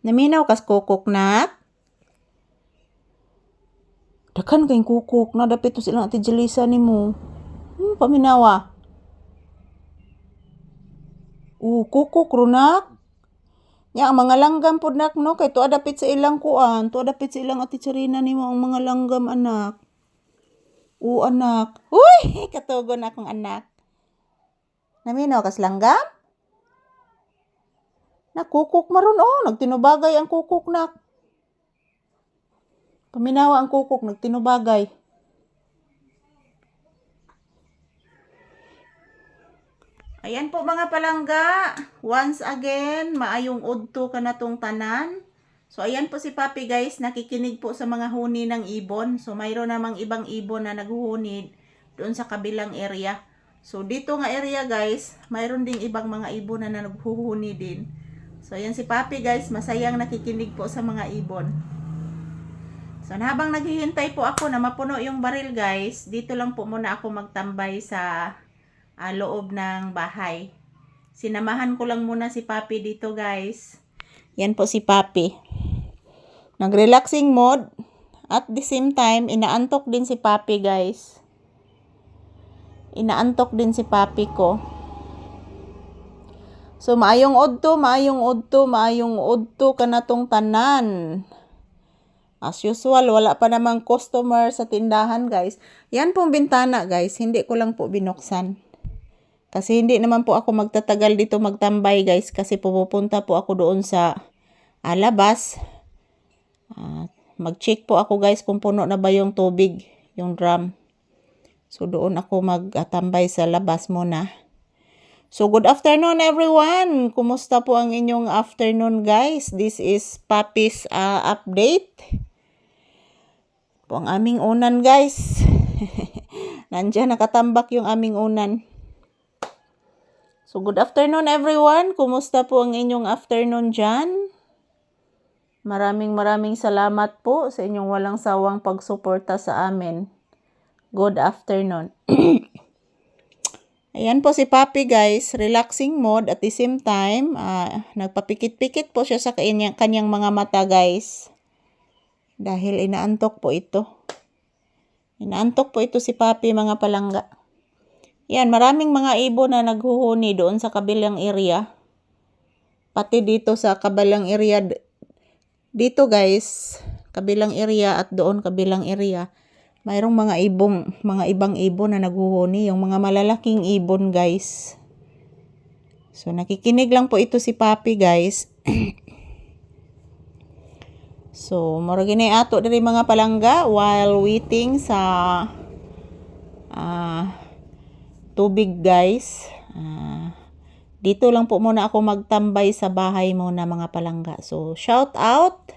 Naminaw kas kukuk nak. Dakan kayong kukuk na dapit to silang ati Jelisa nimo. Paminawa. Kukuk runak. Nya ang mga langgam pod nak no kay tuwa dapit sa ilang kuan, tuwa dapit sa ilang ati Charina nimo ang mga langgam anak. Anak. Uy, katugon akong anak. Naminaw kas langgam? Nakukuk maron nagtinubagay ang kukuk nak. Paminawa ang kukuk nagtinubagay. Ayan po mga palangga, once again, maayong udto ka na tong tanan. So ayan po si Papi guys, nakikinig po sa mga huni ng ibon. So mayroon namang ibang ibon na naghuhuni doon sa kabilang area. So dito nga area guys, mayroon ding ibang mga ibon na naghuhuni din. So ayan si Papi guys, masayang nakikinig po sa mga ibon. So habang naghihintay po ako na mapuno yung baril guys, dito lang po muna ako magtambay sa loob ng bahay. Sinamahan ko lang muna si Papi dito guys. Yan po si Papi. Nag-relaxing mode. At the same time, inaantok din si Papi guys. Inaantok din si Papi ko. So maayong udto ka na tong tanan. As usual, wala pa namang customer sa tindahan guys. Yan pong bintana guys, hindi ko lang po binuksan. Kasi hindi naman po ako magtatagal dito magtambay guys. Kasi pupunta po ako doon sa labas. Mag-check po ako guys kung puno na ba yung tubig, yung drum. So doon ako magtambay sa labas muna. So good afternoon everyone. Kumusta po ang inyong afternoon guys? This is Papi's update. Po ang aming unan guys. Nandiyan nakatambak yung aming unan. So, good afternoon everyone. Kumusta po ang inyong afternoon dyan? Maraming salamat po sa inyong walang sawang pagsuporta sa amin. Good afternoon. Ayan po si Papi guys. Relaxing mode at the same time. Nagpapikit-pikit po siya sa kanyang mga mata guys. Dahil inaantok po ito. Inaantok po ito si Papi mga palangga. Yan, maraming mga ibon na naghuhuni doon sa kabilang area. Pati dito sa kabilang area. Dito guys, kabilang area at doon kabilang area. Mayroong mga ibang ibon na naghuhuni. Yung mga malalaking ibon guys. So, nakikinig lang po ito si Papi guys. So, maragin ay ato diri mga palangga while waiting sa tubig guys. Dito lang po muna ako magtambay sa bahay muna mga palangga. So shout out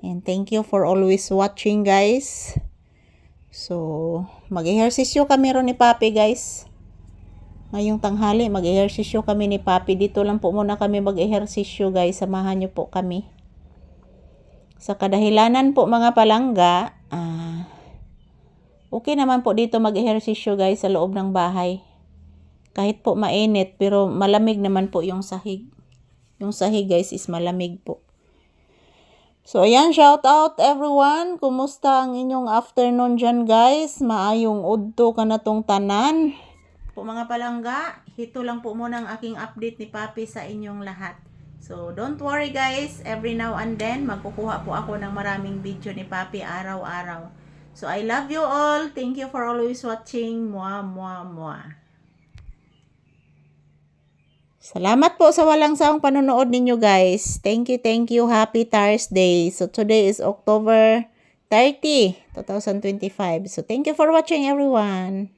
and thank you for always watching guys. So mag-ehersisyo kami ron ni Papi guys. Ngayong tanghali mag-ehersisyo kami ni Papi. Dito lang po muna kami mag-ehersisyo guys. Samahan niyo po kami. Sa kadahilanan po mga palangga, okay naman po dito mag-ehersisyo guys sa loob ng bahay. Kahit po mainit pero malamig naman po yung sahig. Yung sahig guys is malamig po. So ayan, shout out everyone. Kumusta ang inyong afternoon dyan guys? Maayong udto ka na tong tanan. Po mga palangga, ito lang po muna ang aking update ni Papi sa inyong lahat. So don't worry guys, every now and then magkukuha po ako ng maraming video ni Papi araw-araw. So, I love you all. Thank you for always watching. Mwah. Salamat po sa walang sawang panonood ninyo guys. Thank you. Happy Thursday. So, today is October 30, 2025. So, thank you for watching everyone.